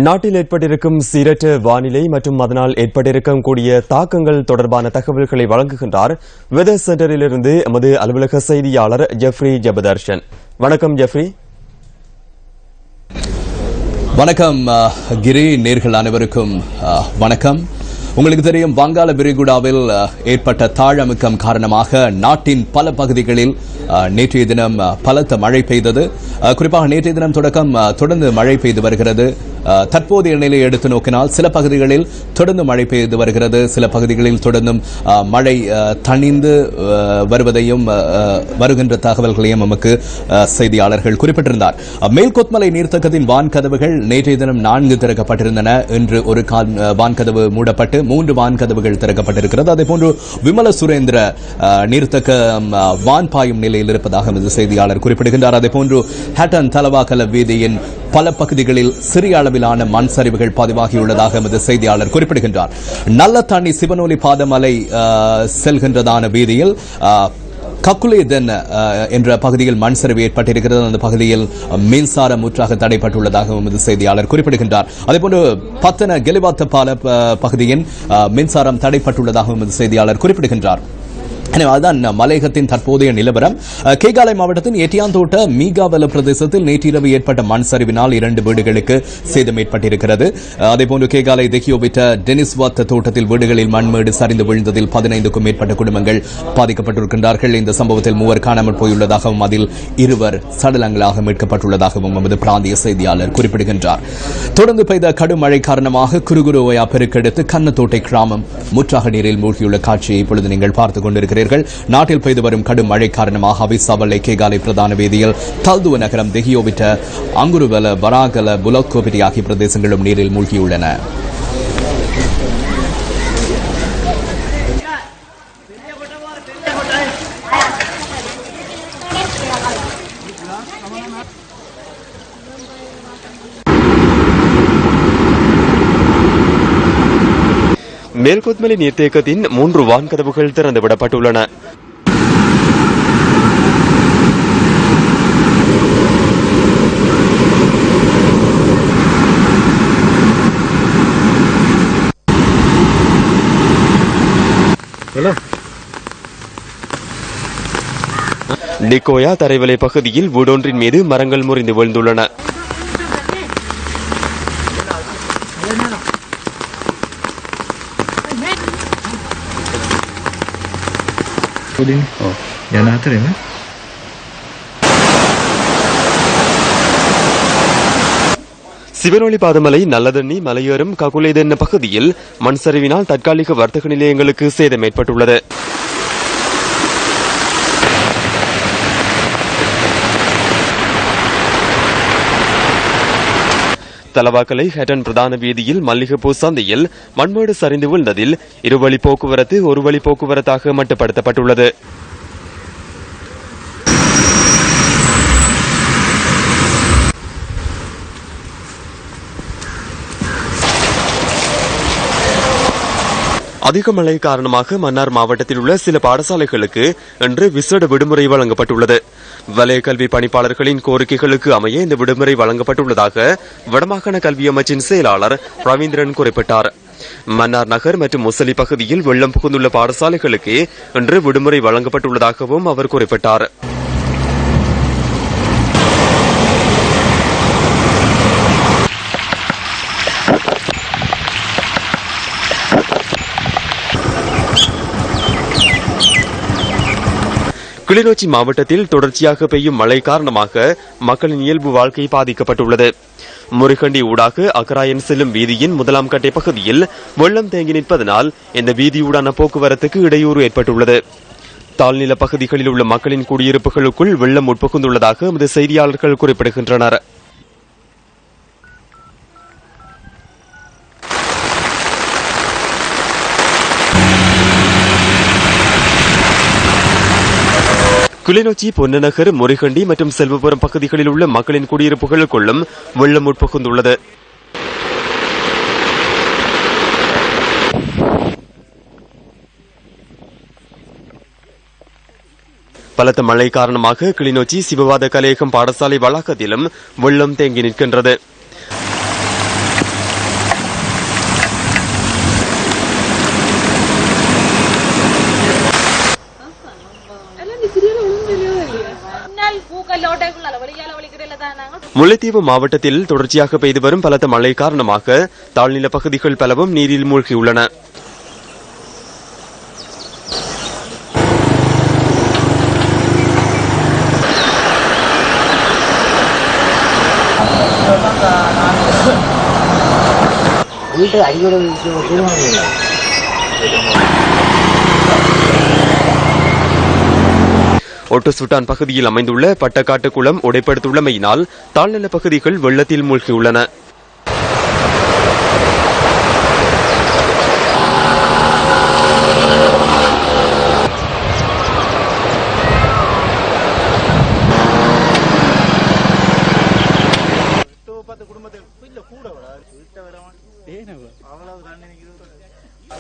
நாட்டில் ஏற்பட்டிருக்கும் சீரற்ற வானிலை மற்றும் அதனால் ஏற்பட்டிருக்கக்கூடிய தாக்கங்கள் தொடர்பான தகவல்களை வழங்குகின்றார் வெதர் சென்டரிலிருந்து எமது அலுவலக செய்தியாளர் ஜெஃப்ரி ஜெபதர்ஷன். வணக்கம் ஜெஃப்ரி. வணக்கம் கிரி. நேர்கள் அனைவருக்கும் வணக்கம். உங்களுக்கு தெரியும், வங்காள விரிகுடாவில் ஏற்பட்ட தாழமுக்கம் காரணமாக நாட்டின் பல பகுதிகளில் நேற்றைய தினம் பலத்த மழை பெய்தது. குறிப்பாக நேற்றைய தினம் தொடர்ந்து மழை பெய்து வருகிறது. தற்போதைய நிலையை எடுத்து நோக்கினால் சில பகுதிகளில் தொடர்ந்து மழை பெய்து வருகிறது, சில பகுதிகளில் தொடர்ந்தும் மழை தணிந்து வருவதையும் வருகின்ற தகவல்களையும் நமக்கு செய்தியாளர்கள் குறிப்பிட்டிருந்தார். மேல்கொத்மலை நீர்த்தக்கத்தின் வான்கதவுகள் நேற்றைய தினம் 4 திறக்கப்பட்டிருந்தன. இன்று ஒரு வான்கதவு மூடப்பட்டு 3 வான்கதவுகள் திறக்கப்பட்டிருக்கிறது. அதேபோன்று விமல சுரேந்திர நீர்த்தக்க வான் பாயும் நிலையில் இருப்பதாக இந்த செய்தியாளர் குறிப்பிடுகின்றார். அதேபோன்று ஹட்டன் தலவாக்கல வீதியின் பல பகுதிகளில் சிறிய அளவிலான மண் சரிவுகள் பதிவாகியுள்ளதாக எமது செய்தியாளர் குறிப்பிடுகின்றார். நல்ல தண்ணி சிவனொலி பாதமலை செல்கின்றதான வீதியில் கக்குலேதன் என்ற பகுதியில் மண் சரிவு ஏற்பட்டிருக்கிறது. அந்த பகுதியில் மின்சாரம் முற்றாக தடைப்பட்டுள்ளதாக எமது செய்தியாளர் குறிப்பிடுகின்றார். அதேபோன்று பத்தன கெலிவாத்த பால பகுதியின் மின்சாரம் தடைப்பட்டுள்ளதாக எமது செய்தியாளர் குறிப்பிடுகின்றார். அதுதான் மலையகத்தின் தற்போதைய நிலவரம். கேகாலை மாவட்டத்தின் எட்டியாந்தோட்ட மீகாவல பிரதேசத்தில் நேற்றிரவு ஏற்பட்ட மண் சரிவினால் 2 வீடுகளுக்கு சேதம் ஏற்பட்டிருக்கிறது. அதேபோன்று கேகாலை தெஹியோவிட்ட டெனிஸ்வாத் தோட்டத்தில் வீடுகளில் மண்மேடு சரிந்து விழுந்ததில் 15க்கும் மேற்பட்ட குடும்பங்கள் பாதிக்கப்பட்டிருக்கின்றார்கள். இந்த சம்பவத்தில் 3 காணாமல் போயுள்ளதாகவும் அதில் 2 சடலங்களாக மீட்கப்பட்டுள்ளதாகவும் நமது பிராந்திய செய்தியாளர் குறிப்பிடுகின்றார். தொடர்ந்து பெய்த கடும் மழை காரணமாக குருகுருவையா பெருக்கெடுத்து கண்ணத்தோட்டை கிராமம் முற்றாக நீரில் மூழ்கியுள்ள காட்சியை இப்பொழுது நீங்கள் பார்த்துக் கொண்டிருக்கிறீர்கள். நாட்டில் பெய்து வரும் கடும் மழை காரணமாக அவிசாவளை கேகாலை பிரதான வீதியில் தல்துவ நகரம் தெஹியோவிட்ட அங்குருவல வராகல புலக்கோபிட்டி ஆகிய பிரதேசங்களும் நீரில் மூழ்கியுள்ளன. மேல்கொத்மலை நீர்த்தேக்கத்தின் 3 வான்கதவுகள் திறந்துவிடப்பட்டுள்ளன. நிக்கோயா தரைவலை பகுதியில் வீடொன்றின் மீது மரங்கள் முறிந்து விழுந்துள்ளன. சிவனொலி பாதமலை நல்லதண்ணி மலையேறும் ககுலேதென்ன பகுதியில் மண் சரிவினால் தற்காலிக வர்த்தக நிலையங்களுக்கு சேதம் ஏற்பட்டுள்ளது. தலவாக்கலை ஹட்டன் பிரதான வீதியில் மல்லிகைப்பூ சந்தையில் மண்மேடு சரிந்து விழுந்ததில் 2 வழி போக்குவரத்து 1 வழி போக்குவரத்தாக மட்டுப்படுத்தப்பட்டுள்ளது. அதிக மழை காரணமாக மன்னார் மாவட்டத்தில் உள்ள சில பாடசாலைகளுக்கு இன்று விசேட விடுமுறை வழங்கப்பட்டுள்ளது. வலய கல்வி பணிப்பாளர்களின் கோரிக்கைகளுக்கு அமைய இந்த விடுமுறை வழங்கப்பட்டுள்ளதாக வடமாகாண கல்வி அமைச்சின் செயலாளர் ரவீந்திரன் குறிப்பிட்டார். மன்னார் நகர் மற்றும் முசலி பகுதியில் வெள்ளம் புகுந்துள்ள பாடசாலைகளுக்கு இன்று விடுமுறை வழங்கப்பட்டுள்ளதாகவும் அவர் குறிப்பிட்டார். கிளிநொச்சி மாவட்டத்தில் தொடர்ச்சியாக பெய்யும் மழை காரணமாக மக்களின் இயல்பு வாழ்க்கை பாதிக்கப்பட்டுள்ளது. முருகண்டி ஊடாக அக்கராயன் செல்லும் வீதியின் 1ஆம் கட்டை பகுதியில் வெள்ளம் தேங்கி நிற்பதனால் இந்த வீதியூடான போக்குவரத்துக்கு இடையூறு ஏற்பட்டுள்ளது. தாழ்நில பகுதிகளில் உள்ள மக்களின் குடியிருப்புகளுக்குள் வெள்ளம் உட்புகுந்துள்ளதாக எமது செய்தியாளர்கள் குறிப்பிடுகின்றனர். கிளிநொச்சி பொன்னநகர் முருகண்டி மற்றும் செல்வபுரம் பகுதிகளில் உள்ள மக்களின் குடியிருப்புகளுக்குள்ளும் வெள்ளம் உட்புகுந்துள்ளது. பலத்த மழை காரணமாக கிளிநொச்சி சிவவாத கலையகம் பாடசாலை வளாகத்திலும் வெள்ளம் தேங்கி நிற்கின்றது. முல்லைத்தீவு மாவட்டத்தில் தொடர்ச்சியாக பெய்து வரும் பலத்த மழை காரணமாக தாழ்நில பகுதிகள் பலவும் நீரில் மூழ்கியுள்ளன. ஒட்டுசுட்டான் பகுதியில் அமைந்துள்ள பட்டக்காட்டு குளம் உடைப்படுத்துள்ளமையினால் தாழ்நில பகுதிகள் வெள்ளத்தில் மூழ்கியுள்ளன.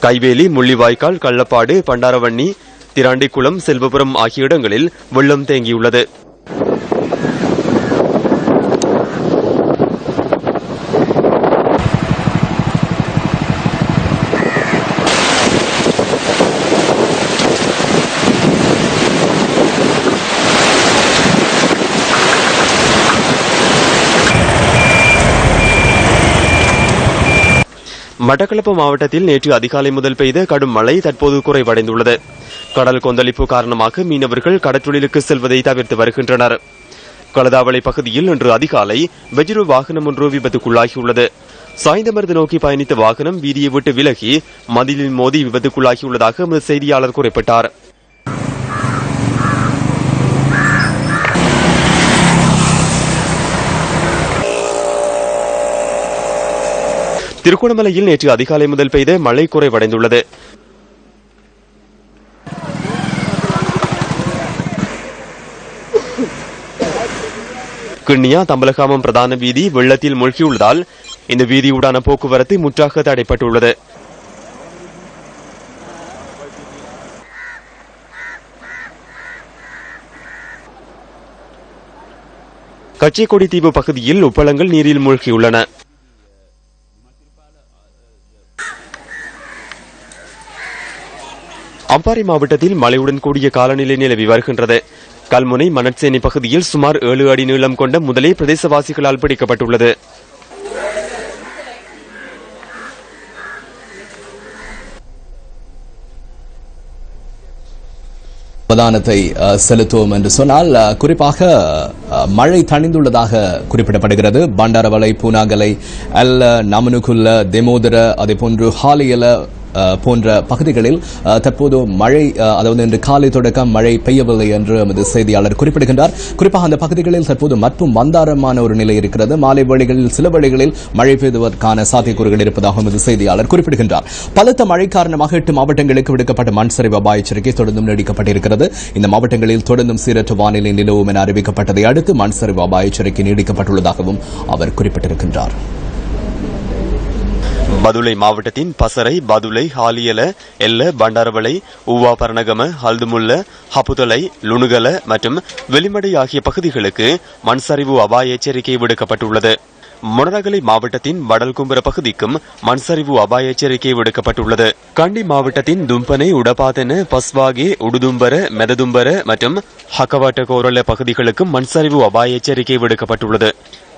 கைவேலி, முள்ளிவாய்க்கால், கள்ளப்பாடு, பண்டாரவண்ணி, திராண்டிக்குளம், செல்வபுரம் ஆகிய இடங்களில் வெள்ளம் தேங்கியுள்ளது. மட்டக்களப்பு மாவட்டத்தில் நேற்று அதிகாலை முதல் பெய்த கடும் மழை தற்போது குறைவடைந்துள்ளது. கடல் கொந்தளிப்பு காரணமாக மீனவர்கள் கடற்றொழிலுக்கு செல்வதை தவிர்த்து வருகின்றனர். கலதாவளை பகுதியில் இன்று அதிகாலை வெஜிரு வாகனம் ஒன்று விபத்துக்குள்ளாகியுள்ளது. சாய்ந்தமர்ந்து நோக்கி பயணித்த வாகனம் வீதியை விட்டு விலகி மதிலில் மோதி விபத்துக்குள்ளாகியுள்ளதாக எமது செய்தியாளர் குறிப்பிட்டார். திருகோணமலையில் நேற்று அதிகாலை முதல் பெய்த மழை குறைவடைந்துள்ளது. கிண்ணியா தம்பலகாமம் பிரதான வீதி வெள்ளத்தில் மூழ்கியுள்ளதால் இந்த வீதியூடான போக்குவரத்து முற்றாக தடைப்பட்டுள்ளது. கச்சிக்கொடி தீவு பகுதியில் உப்பளங்கள் நீரில் மூழ்கியுள்ளன. அம்பாறை மாவட்டத்தில் மழையுடன் கூடிய காலநிலை நிலவி வருகின்றது. கல்முனை மணற்சேனி பகுதியில் சுமார் 7 அடி நீளம் கொண்ட முதலே பிரதேசவாசிகளால் பிடிக்கப்பட்டுள்ளது. அவதானத்தை செலுத்துவோம் என்று சொன்னால் குறிப்பாக மழை தணிந்துள்ளதாக குறிப்பிடப்படுகிறது. பண்டாரவளை, பூனாகலை, அல்ல, நமனுகுல்ல, தெமோதர, அதேபோன்று ஹாலியல போன்ற பகுதிகளில் தற்போது மழை, அதாவது இன்று காலை தொடக்கம் மழை பெய்யவில்லை என்று எமது செய்தியாளர் குறிப்பிடுகின்றார். குறிப்பாக அந்த பகுதிகளில் தற்போது மற்றும் மந்தாரமான ஒரு நிலை இருக்கிறது. மாலை வேளைகளில் சில வேளைகளில் மழை பெய்வதற்கான சாத்தியக்கூறுகள் இருப்பதாக எமது செய்தியாளர் குறிப்பிடுகின்றார். பலத்த மழை காரணமாக 8 மாவட்டங்களுக்கு விடுக்கப்பட்ட மண் சரிவு அபாய எச்சரிக்கை தொடர்ந்தும் நீடிக்கப்பட்டிருக்கிறது. இந்த மாவட்டங்களில் தொடர்ந்தும் சீரற்ற வானிலை நிலவும் என அறிவிக்கப்பட்டதை அடுத்து மண் சரிவு அபாய எச்சரிக்கை நீடிக்கப்பட்டுள்ளதாகவும் அவர் குறிப்பிட்டிருக்கின்றார். பதுளை மாவட்டத்தின் பசறை, பதுளை, ஹாலியல, எல்ல, பண்டாரவளை, ஊவா பரணகம, ஹல்துமுல்ல, ஹப்புதலை, லுணுகல மற்றும் வெளிமடை ஆகிய பகுதிகளுக்கு மண் சரிவு அபாய எச்சரிக்கை விடுக்கப்பட்டுள்ளது. மொனரகலை மாவட்டத்தின் வடல்கும்பர பகுதிக்கும் மண் சரிவு அபாய எச்சரிக்கை விடுக்கப்பட்டுள்ளது. கண்டி மாவட்டத்தின் தும்பனை, உடபாதன, பஸ்வாகே, உடுதும்பர, மெததும்பர மற்றும் ஹக்கவாட்ட கோரல பகுதிகளுக்கும் மண் சரிவு அபாய எச்சரிக்கை விடுக்கப்பட்டுள்ளது.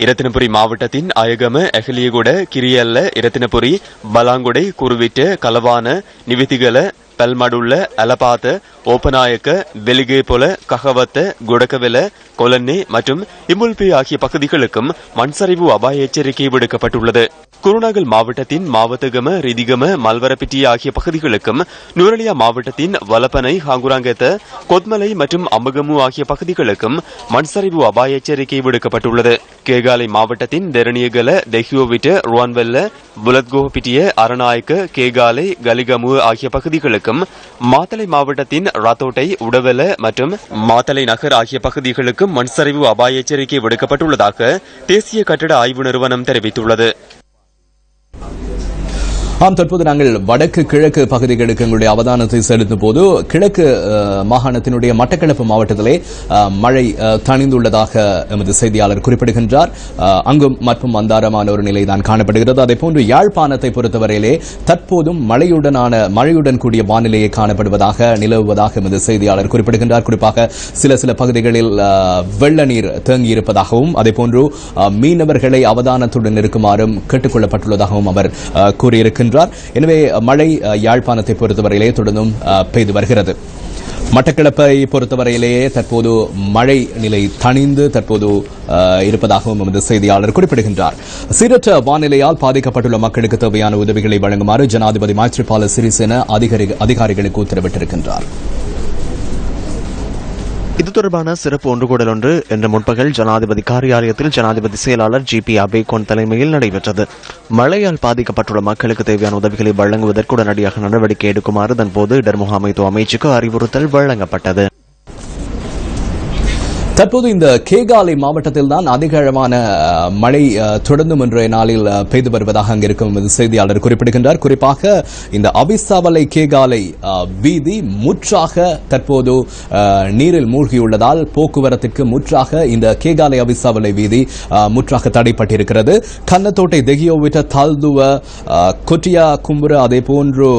இரத்தினபுரி மாவட்டத்தின் அயகம, எஹலியகுட, கிரியல்ல, இரத்தினபுரி, பலாங்குடை, குருவிட்ட, கலவான, நிவிதிகல, பெல்மடுள்ள, அலபாத்த, ஓப்பநாயக்க, வெலிகே போல, ககவத்த, குடக்கவெல, கொலன்னே மற்றும் இமுல்பி ஆகிய பகுதிகளுக்கும் மண்சரிவு அபாய எச்சரிக்கை விடுக்கப்பட்டுள்ளது. குருநாகல் மாவட்டத்தின் மாவத்தகம, ரிதிகம, மல்வரப்பிட்டி ஆகிய பகுதிகளுக்கும், நூரலியா மாவட்டத்தின் வலப்பனை, ஹாங்குராங்கத்த, கொத்மலை மற்றும் அம்பகமு ஆகிய பகுதிகளுக்கும் மண்சரிவு அபாய எச்சரிக்கை விடுக்கப்பட்டுள்ளது. கேகாலை மாவட்டத்தின் தெரணியகல, தெஹியோவிட்ட, ருவான்வெல்ல, புலத்கோபிட்டிய, அரநாயக்க, கேகாலை, கலிகமு ஆகிய பகுதிகளுக்கும், மாத்தளை மாவட்டத்தின் ராத்தோட்டை, உடவெல மற்றும் மாத்தளை நகர் ஆகிய பகுதிகளுக்கும் மண்சரிவு அபாய எச்சரிக்கை விடுக்கப்பட்டுள்ளதாக தேசிய கட்டட ஆய்வு நிறுவனம் தெரிவித்துள்ளது. தற்போது நாங்கள் வடக்கு கிழக்கு பகுதிகளுக்கு எங்களுடைய அவதானத்தை செலுத்தும் போது கிழக்கு மாகாணத்தினுடைய மட்டக்களப்பு மாவட்டத்திலே மழை தணிந்துள்ளதாக எமது செய்தியாளர் குறிப்பிடுகின்றார். அங்கும் மற்றும் மந்தாரமான ஒரு நிலைதான் காணப்படுகிறது. அதேபோன்று யாழ்ப்பாணத்தை பொறுத்தவரையிலே தற்போதும் மழையுடன் கூடிய வானிலையை காணப்படுவதாக நிலவுவதாக எமது செய்தியாளர் குறிப்பிடுகின்றார். குறிப்பாக சில பகுதிகளில் வெள்ள நீர் தேங்கியிருப்பதாகவும் அதேபோன்று மீனவர்களை அவதானத்துடன் இருக்குமாறும் கேட்டுக் கொள்ளப்பட்டுள்ளதாகவும் அவர் கூறியிருக்கிறார். எனவே மழை யாழ்ப்பாணத்தை பொறுத்தவரையிலே தொடர்ந்தும் பெய்து வருகிறது. மட்டக்களப்பை பொறுத்தவரையிலேயே தற்போது மழை நிலை தணிந்து தற்போது இருப்பதாகவும் எமது செய்தியாளர் குறிப்பிடுகின்றார். சீரற்ற வானிலையால் பாதிக்கப்பட்டுள்ள மக்களுக்கு தேவையான உதவிகளை வழங்குமாறு ஜனாதிபதி மைத்ரிபால சிறிசேன அதிகாரிகளுக்கு உத்தரவிட்டிருக்கின்றார். இது தொடர்பான சிறப்பு ஒன்றுகூடல் ஒன்று இன்று முற்பகல் ஜனாதிபதி காரியாலயத்தில் ஜனாதிபதி செயலாளர் ஜி.பி. அபேகோன் தலைமையில் நடைபெற்றது. மழையால் பாதிக்கப்பட்டுள்ள மக்களுக்கு தேவையான உதவிகளை வழங்குவதற்கு உடனடியாக நடவடிக்கை எடுக்குமாறு தன்போது இடர் முகாமைத்துவ அமைச்சுக்கு அறிவுறுத்தல் வழங்கப்பட்டது. தற்போது இந்த கேகாலை மாவட்டத்தில் தான் அதிகளவான மழை தொடர்ந்தும் இன்றைய நாளில் பெய்து வருவதாக அங்கிருக்கும் செய்தியாளர் குறிப்பிடுகின்றார். குறிப்பாக இந்த அவிசாவளை கேகாலை வீதி முற்றாக தற்போது நீரில் மூழ்கியுள்ளதால் போக்குவரத்திற்கு முற்றாக இந்த கேகாலை அவிசாவளை வீதி முற்றாக தடைப்பட்டிருக்கிறது. கன்னத்தோட்டை தெகியோவிட்ட தால்துவ கொட்டியா கும்புர அதே போன்று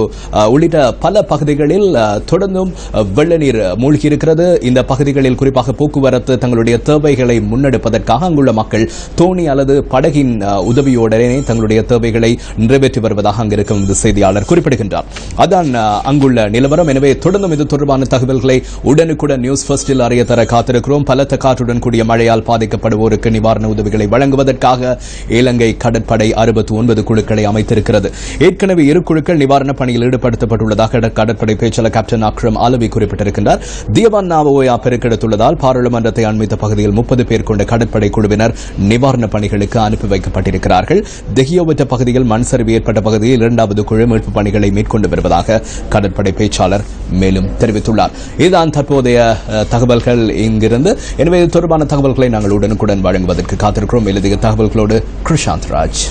உள்ளிட்ட பல பகுதிகளில் தொடர்ந்தும் வெள்ள நீர் மூழ்கியிருக்கிறது. இந்த பகுதிகளில் குறிப்பாக போக்குவரத்து தங்களுடைய தேவைகளை முன்னெடுப்பதற்காக அங்குள்ள மக்கள் தோணி அல்லது படகின் உதவியுடனே தங்களுடைய தேவைகளை நிறைவேற்றி வருவதாக அங்கிருக்கும் செய்தியாளர் குறிப்பிடுகின்றார். அதான் அங்குள்ள நிலவரம். எனவே தொடர்ந்தும் இது தொடர்பான தகவல்களை உடனுக்குடன் நியூஸ் ஃபர்ஸ்டில் அறிய தர காத்திருக்கிறோம். பலத்த காற்றுடன் கூடிய மழையால் பாதிக்கப்படுவோருக்கு நிவாரண உதவிகளை வழங்குவதற்காக இலங்கை கடற்படை 69 குழுக்களை அமைத்திருக்கிறது. ஏற்கனவே 2 குழுக்கள் நிவாரணப் பணியில் ஈடுபடுத்தப்பட்டுள்ளதாக கடற்படை பேச்சாளர் கேப்டன் அக்ரம் ஆலவி குறிப்பிட்டிருக்கின்றார். தியவான் நாவோயா பெருக்கெடுத்துள்ளதால் பாராளுமன்ற அண்மித்த பகுதியில் 30 பேர் கொண்ட கடற்படை குழுவினர் நிவாரணப் பணிகளுக்கு அனுப்பி வைக்கப்பட்டிருக்கிறார்கள். தெஹியோவிட்ட பகுதியில் மண் சரிவு ஏற்பட்ட பகுதியில் 2வது குழு மீட்பு பணிகளை மேற்கொண்டு வருவதாக கடற்படை பேச்சாளர் மேலும் தெரிவித்துள்ளார். இதுதான் தற்போதைய தகவல்கள் இங்கிருந்து. எனவே இது தொடர்பான தகவல்களை நாங்கள் உடனுக்குடன் வழங்குவதற்கு காத்திருக்கிறோம். மேலதிக தகவல்களோடு கிருஷாந்த் ராஜ்.